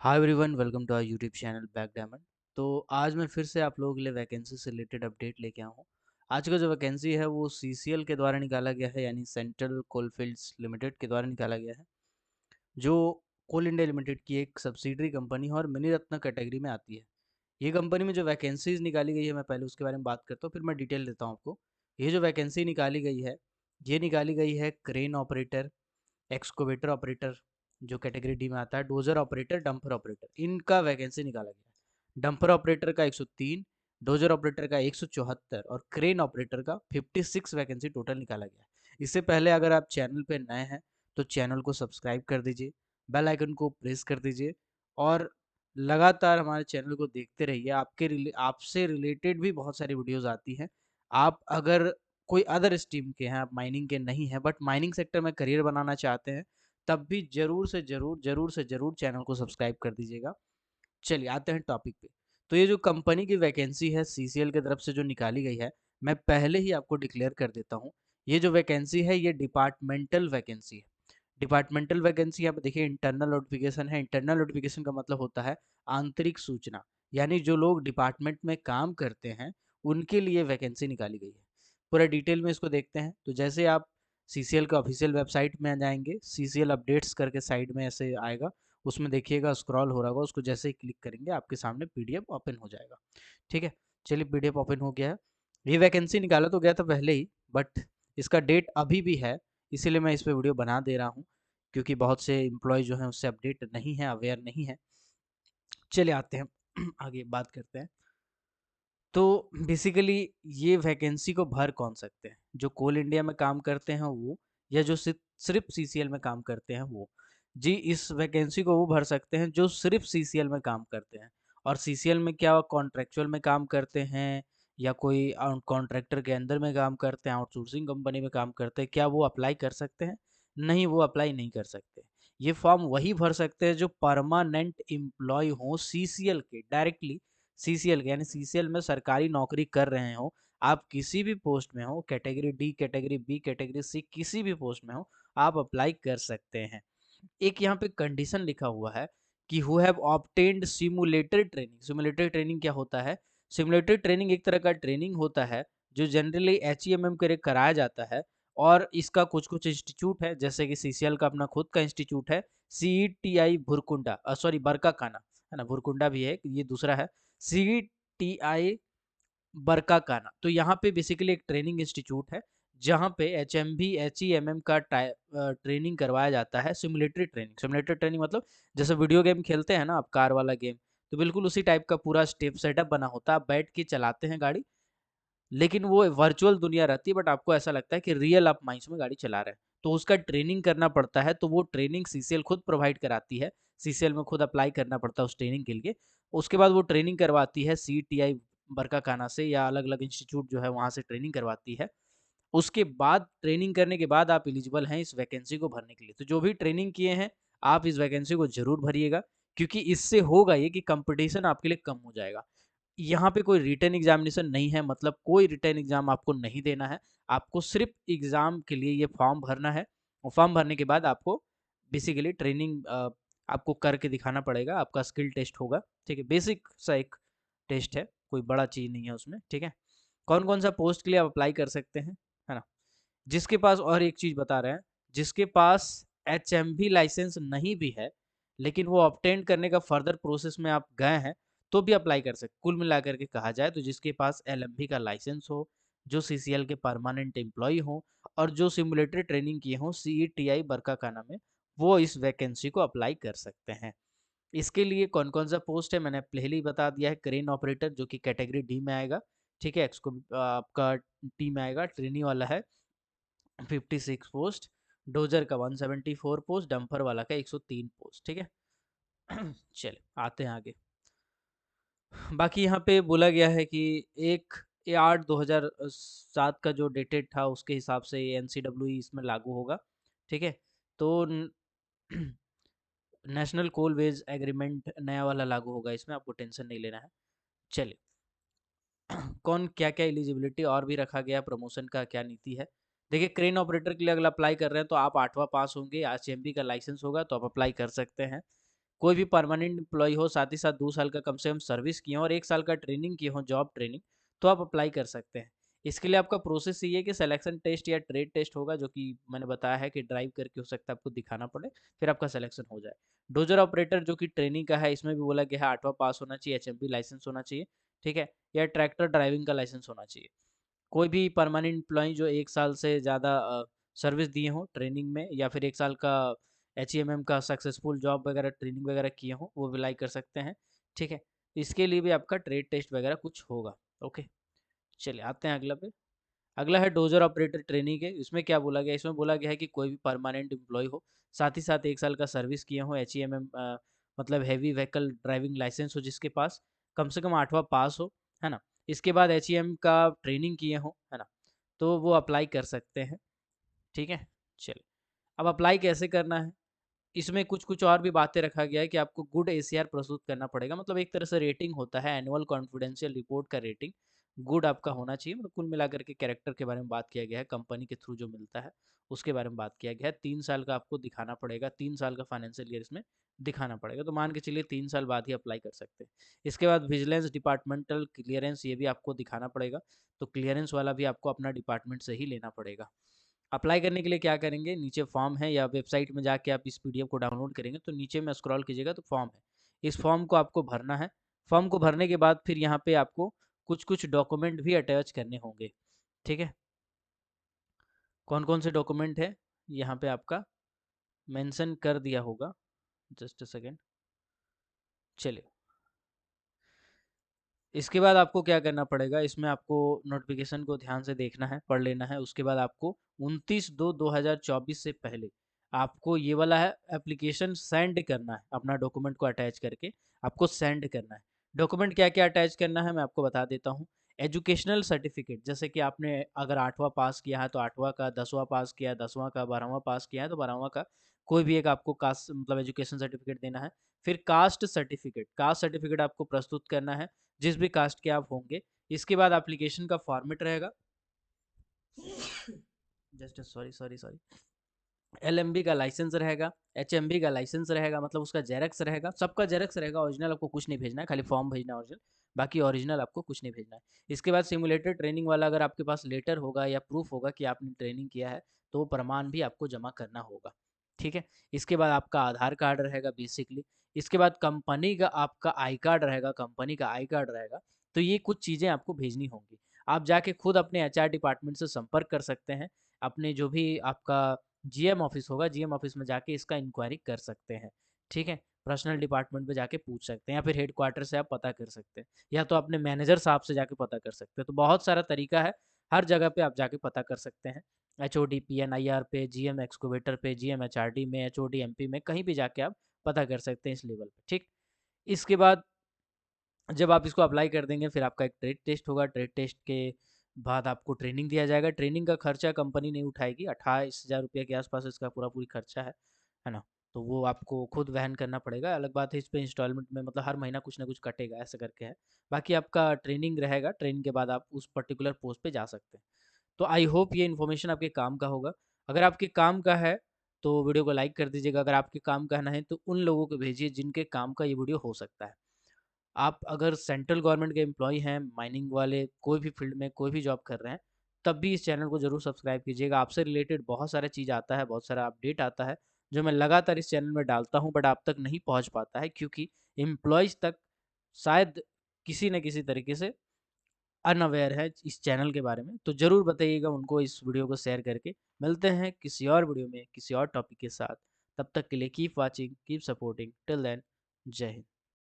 Hi everyone, welcome to our YouTube channel back diamond. तो आज मैं फिर से आप लोगों के लिए वैकेंसी से रिलेटेड अपडेट लेके आया हूँ। आज का जो वैकेंसी है वो सीसीएल के द्वारा निकाला गया है, यानी सेंट्रल कोलफील्ड्स लिमिटेड के द्वारा निकाला गया है, जो कोल इंडिया लिमिटेड की एक सब्सिडरी कंपनी है और मिनी रत्न कैटेगरी में आती है। ये कंपनी में जो वैकेंसीज निकाली गई है, मैं पहले उसके बारे में बात करता हूँ, फिर मैं डिटेल देता हूँ आपको। ये जो वैकेंसी निकाली गई है, ये निकाली गई है क्रेन ऑपरेटर, एक्सकोवेटर ऑपरेटर जो कैटेगरी डी में आता है, डोजर ऑपरेटर, डंपर ऑपरेटर, इनका वैकेंसी निकाला गया है। डंपर ऑपरेटर का 103, डोजर ऑपरेटर का 174 और क्रेन ऑपरेटर का 56 वैकेंसी टोटल निकाला गया है। इससे पहले अगर आप चैनल पे नए हैं तो चैनल को सब्सक्राइब कर दीजिए, बेल आइकन को प्रेस कर दीजिए और लगातार हमारे चैनल को देखते रहिए। आपसे रिलेटेड भी बहुत सारी वीडियोस आती हैं। आप अगर कोई अदर स्ट्रीम के हैं, आप माइनिंग के नहीं हैं बट माइनिंग सेक्टर में करियर बनाना चाहते हैं, तब भी जरूर चैनल को सब्सक्राइब कर दीजिएगा। चलिए आते हैं टॉपिक पे। तो ये जो कंपनी की वैकेंसी है सीसीएल की तरफ से जो निकाली गई है, मैं पहले ही आपको डिक्लेयर कर देता हूँ। ये जो वैकेंसी है ये डिपार्टमेंटल वैकेंसी है। डिपार्टमेंटल वैकेंसी यहाँ पे देखिए इंटरनल नोटिफिकेशन है। इंटरनल नोटिफिकेशन का मतलब होता है आंतरिक सूचना, यानी जो लोग डिपार्टमेंट में काम करते हैं उनके लिए वैकेंसी निकाली गई है। पूरा डिटेल में इसको देखते हैं। तो जैसे आप सीसीएल का ऑफिशियल वेबसाइट में आ जाएंगे, सीसीएल अपडेट्स करके साइड में ऐसे आएगा, उसमें देखिएगा स्क्रॉल हो रहा होगा, उसको जैसे ही क्लिक करेंगे आपके सामने पीडीएफ ओपन हो जाएगा। ठीक है, चलिए पीडीएफ ओपन हो गया है। ये वैकेंसी निकाला तो गया था पहले ही, बट इसका डेट अभी भी है, इसीलिए मैं इस पे वीडियो बना दे रहा हूँ, क्योंकि बहुत से एम्प्लॉय जो हैं उससे अपडेट नहीं है, अवेयर नहीं है। चलिए आते हैं आगे बात करते हैं। तो बेसिकली ये वैकेंसी को भर कौन सकते हैं? जो कोल इंडिया में काम करते हैं वो, या जो सिर्फ सीसीएल में काम करते हैं वो। जी, इस वैकेंसी को वो भर सकते हैं जो सिर्फ सीसीएल में काम करते हैं। और सीसीएल में क्या कॉन्ट्रेक्चुअल में काम करते हैं, या कोई कॉन्ट्रैक्टर के अंदर में काम करते हैं, आउटसोर्सिंग कंपनी में काम करते हैं, क्या वो अप्लाई कर सकते हैं? नहीं, वो अप्लाई नहीं कर सकते। ये फॉर्म वही भर सकते हैं जो परमानेंट एम्प्लॉय हो सीसीएल के, डायरेक्टली सीसीएल के, यानी सीसीएल में सरकारी नौकरी कर रहे हो। आप किसी भी पोस्ट में हो, category D, category B, category C, किसी भी पोस्ट में हो, आप अप्लाई कर सकते हैं। एक यहाँ पे कंडीशन लिखा हुआ है कि who have obtained simulator training. Simulator training क्या होता है? सिमुलेटर ट्रेनिंग एक तरह का ट्रेनिंग होता है जो जनरली एचईएमएम के लिए कराया जाता है। और इसका कुछ कुछ इंस्टीट्यूट है, जैसे कि सीसीएल का अपना खुद का इंस्टीट्यूट है, सीईटीआई भुरकुंडा, सॉरी बरकाकाना, है ना, भुरकुंडा भी है, ये दूसरा है, सीईटीआई बरकाकाना। तो यहाँ पे बेसिकली एक ट्रेनिंग इंस्टीट्यूट है जहाँ पे एचएमबी एचईएमएम का ट्रेनिंग करवाया जाता है। सिमुलेटरी ट्रेनिंग, सिमुलेटर ट्रेनिंग मतलब जैसे वीडियो गेम खेलते हैं ना आप, कार वाला गेम, तो बिल्कुल उसी टाइप का पूरा स्टेप सेटअप बना होता है। आप बैठ के चलाते हैं गाड़ी, लेकिन वो वर्चुअल दुनिया रहती है, बट आपको ऐसा लगता है कि रियल आप माइंस में गाड़ी चला रहे हैं। तो उसका ट्रेनिंग करना पड़ता है, तो वो ट्रेनिंग सीसीएल खुद प्रोवाइड कराती है। सीसीएल में खुद अप्लाई करना पड़ता है उस ट्रेनिंग के लिए। उसके बाद वो ट्रेनिंग करवाती है सीटीआई बरकाकाना से, या अलग अलग इंस्टीट्यूट जो है वहाँ से ट्रेनिंग करवाती है। उसके बाद ट्रेनिंग करने के बाद आप एलिजिबल हैं इस वैकेंसी को भरने के लिए। तो जो भी ट्रेनिंग किए हैं, आप इस वैकेंसी को जरूर भरिएगा, क्योंकि इससे होगा ये कि कंपटीशन आपके लिए कम हो जाएगा। यहाँ पे कोई रिटन एग्जामिनेशन नहीं है, मतलब कोई रिटन एग्जाम आपको नहीं देना है। आपको सिर्फ एग्जाम के लिए ये फॉर्म भरना है, और फॉर्म भरने के बाद आपको बेसिकली ट्रेनिंग आपको करके दिखाना पड़ेगा। आपका स्किल टेस्ट होगा, ठीक है, बेसिक सा एक टेस्ट है, कोई बड़ा चीज़ नहीं है उसमें, ठीक है। कौन कौन सा पोस्ट के लिए आप अप्लाई कर सकते हैं, है ना? जिसके पास, और एक चीज़ बता रहे हैं, जिसके पास एचएमवी लाइसेंस नहीं भी है, लेकिन वो ऑब्टेन करने का फर्दर प्रोसेस में आप गए हैं, तो भी अप्लाई कर सकते। कुल मिलाकर के कहा जाए तो जिसके पास एलएमवी का लाइसेंस हो, जो सीसीएल के परमानेंट एम्प्लॉय हो, और जो सिमुलेटरी ट्रेनिंग किए हों सीईटीआई बरकाकाना में, वो इस वैकेंसी को अप्लाई कर सकते हैं। इसके लिए कौन कौन सा पोस्ट है मैंने पहले ही बता दिया है। क्रेन ऑपरेटर जो कि कैटेगरी डी में आएगा, ठीक है, एक्सको आपका टी में आएगा, ट्रेनी वाला है 56 पोस्ट, डोजर का 174 पोस्ट, डंपर वाला का 103 पोस्ट, ठीक है। चलिए आते हैं आगे। बाकी यहाँ पे बोला गया है कि 1/8/2007 का जो डेटेड था उसके हिसाब से एनसीडब्ल्यू इसमें लागू होगा, ठीक है। तो नेशनल कोल वेज एग्रीमेंट नया वाला लागू होगा, इसमें आपको टेंशन नहीं लेना है। चलिए कौन क्या क्या एलिजिबिलिटी और भी रखा गया, प्रमोशन का क्या नीति है। देखिए, क्रेन ऑपरेटर के लिए अगर अप्लाई कर रहे हैं तो आप 8वां पास होंगे, एचएमबी का लाइसेंस होगा तो आप अप्लाई कर सकते हैं। कोई भी परमानेंट एम्प्लॉय हो, साथ ही साथ 2 साल का कम से कम सर्विस किए हों और 1 साल का ट्रेनिंग किए हों, जॉब ट्रेनिंग, तो आप अप्लाई कर सकते हैं। इसके लिए आपका प्रोसेस ये है कि सिलेक्शन टेस्ट या ट्रेड टेस्ट होगा, जो कि मैंने बताया है कि ड्राइव करके हो सकता है आपको दिखाना पड़े, फिर आपका सिलेक्शन हो जाए। डोजर ऑपरेटर जो कि ट्रेनिंग का है, इसमें भी बोला गया है 8वां पास होना चाहिए, एचएमपी लाइसेंस होना चाहिए, ठीक है? या ट्रैक्टर ड्राइविंग का लाइसेंस होना चाहिए। कोई भी परमानेंट एम्प्लॉई जो 1 साल से ज़्यादा सर्विस दिए हों ट्रेनिंग में, या फिर 1 साल का एचईएमएम का सक्सेसफुल जॉब वगैरह ट्रेनिंग वगैरह किए हों, वो अप्लाई कर सकते हैं, ठीक है? इसके लिए भी आपका ट्रेड टेस्ट वगैरह कुछ होगा, ओके? चलिए आते हैं अगला पे। अगला है डोजर ऑपरेटर ट्रेनिंग है। इसमें क्या बोला गया है? इसमें बोला गया है कि कोई भी परमानेंट एम्प्लॉय हो, साथ ही साथ 1 साल का सर्विस किए हों, एचईएमएम मतलब हेवी व्हीकल ड्राइविंग लाइसेंस हो जिसके पास, कम से कम 8वां पास हो, है ना? इसके बाद एचईएम का ट्रेनिंग किए हों, है ना? तो वो अप्लाई कर सकते हैं, ठीक है? चलिए, अब अप्लाई कैसे करना है? इसमें कुछ-कुछ और भी बातें रखा गया है कि आपको गुड एसीआर प्रस्तुत करना पड़ेगा, मतलब एक तरह से रेटिंग होता है, एनुअल कॉन्फिडेंशियल रिपोर्ट का रेटिंग गुड आपका होना चाहिए, मतलब कुल मिलाकर के कैरेक्टर के बारे में बात किया गया है, कंपनी के थ्रू जो मिलता है उसके बारे में बात किया गया है। 3 साल का आपको दिखाना पड़ेगा, 3 साल का फाइनेंशियल ईयर इसमें दिखाना पड़ेगा, तो मान के चलिए 3 साल बाद ही अप्लाई कर सकते हैं। इसके बाद विजिलेंस डिपार्टमेंटल क्लियरेंस, ये भी आपको दिखाना पड़ेगा, तो क्लियरेंस वाला भी आपको अपना डिपार्टमेंट से ही लेना पड़ेगा। अप्लाई करने के लिए क्या करेंगे, नीचे फॉर्म है या वेबसाइट में जाके आप इस पीडीएफ को डाउनलोड करेंगे तो नीचे में स्क्रॉल कीजिएगा तो फॉर्म है, इस फॉर्म को आपको भरना है। फॉर्म को भरने के बाद फिर यहाँ पे आपको कुछ कुछ डॉक्यूमेंट भी अटैच करने होंगे, ठीक है? कौन कौन से डॉक्यूमेंट है यहाँ पे आपका मेंशन कर दिया होगा, जस्ट अ सेकेंड। चलिए, इसके बाद आपको क्या करना पड़ेगा, इसमें आपको नोटिफिकेशन को ध्यान से देखना है, पढ़ लेना है। उसके बाद आपको 29/2/2024 से पहले आपको ये वाला है एप्लीकेशन सेंड करना है, अपना डॉक्यूमेंट को अटैच करके आपको सेंड करना है। डॉक्यूमेंट क्या क्या अटैच करना है मैं आपको बता देता हूँ। एजुकेशनल सर्टिफिकेट, जैसे कि आपने अगर 8वां पास किया है तो 8वां का, 10वां पास किया है 10वां का, 12वां पास किया है तो 12वां का, कोई भी एक आपको कास्ट मतलब एजुकेशन सर्टिफिकेट देना है। फिर कास्ट सर्टिफिकेट, कास्ट सर्टिफिकेट आपको प्रस्तुत करना है, जिस भी कास्ट के आप होंगे। इसके बाद एप्लीकेशन का फॉर्मेट रहेगा, just sorry sorry sorry, LMB का लाइसेंस रहेगा, एचएमबी का लाइसेंस रहेगा, मतलब उसका जेरक्स रहेगा, सबका जेरक्स रहेगा, ओरिजिनल आपको कुछ नहीं भेजना है, खाली फॉर्म भेजना है ओरिजिनल, बाकी ओरिजिनल आपको कुछ नहीं भेजना है। इसके बाद सिमुलेटेड ट्रेनिंग वाला अगर आपके पास लेटर होगा या प्रूफ होगा कि आपने ट्रेनिंग किया है, तो वो प्रमाण भी आपको जमा करना होगा, ठीक है? इसके बाद आपका आधार कार्ड रहेगा बेसिकली। इसके बाद कंपनी का आपका आई कार्ड रहेगा, कंपनी का आई कार्ड रहेगा। तो ये कुछ चीज़ें आपको भेजनी होंगी। आप जाके खुद अपने एचआर डिपार्टमेंट से संपर्क कर सकते हैं, अपने जो भी आपका जीएम ऑफिस होगा, जीएम ऑफिस में जाके इसका इंक्वायरी कर सकते हैं, ठीक है? पर्सनल डिपार्टमेंट में जाके पूछ सकते हैं, या फिर हेडक्वार्टर से आप पता कर सकते हैं, या तो अपने मैनेजर साहब से जाके पता कर सकते हैं। तो बहुत सारा तरीका है, हर जगह पे आप जाके पता कर सकते हैं। एचओडी पीएनआईआर पे, जीएम एक्सकवेटर पे, जीएम एचआरडी में, एचओडी एमपी में, कहीं भी जाके आप पता कर सकते हैं इस लेवल पे, ठीक? इसके बाद जब आप इसको अप्लाई कर देंगे, फिर आपका एक ट्रेड टेस्ट होगा, ट्रेड टेस्ट के बाद आपको ट्रेनिंग दिया जाएगा। ट्रेनिंग का खर्चा कंपनी नहीं उठाएगी, 28,000 रुपये के आसपास इसका पूरा पूरी खर्चा है ना? तो वो आपको खुद वहन करना पड़ेगा। अलग बात है इस पे इंस्टॉलमेंट में, मतलब हर महीना कुछ ना कुछ कटेगा, ऐसा करके है। बाकी आपका ट्रेनिंग रहेगा, ट्रेनिंग के बाद आप उस पर्टिकुलर पोस्ट पे जा सकते हैं। तो आई होप ये इन्फॉर्मेशन आपके काम का होगा। अगर आपके काम का है तो वीडियो को लाइक कर दीजिएगा, अगर आपके काम का नहीं तो उन लोगों को भेजिए जिनके काम का ये वीडियो हो सकता है। आप अगर सेंट्रल गवर्नमेंट के एम्प्लॉय हैं, माइनिंग वाले, कोई भी फील्ड में कोई भी जॉब कर रहे हैं, तब भी इस चैनल को ज़रूर सब्सक्राइब कीजिएगा। आपसे रिलेटेड बहुत सारा चीज़ आता है, बहुत सारा अपडेट आता है, जो मैं लगातार इस चैनल में डालता हूँ, बट आप तक नहीं पहुँच पाता है क्योंकि एम्प्लॉयज़ तक शायद किसी न किसी तरीके से अनअवेयर है इस चैनल के बारे में। तो ज़रूर बताइएगा उनको इस वीडियो को शेयर करके। मिलते हैं किसी और वीडियो में, किसी और टॉपिक के साथ। तब तक के लिए keep watching, keep supporting, till then Jai Hind.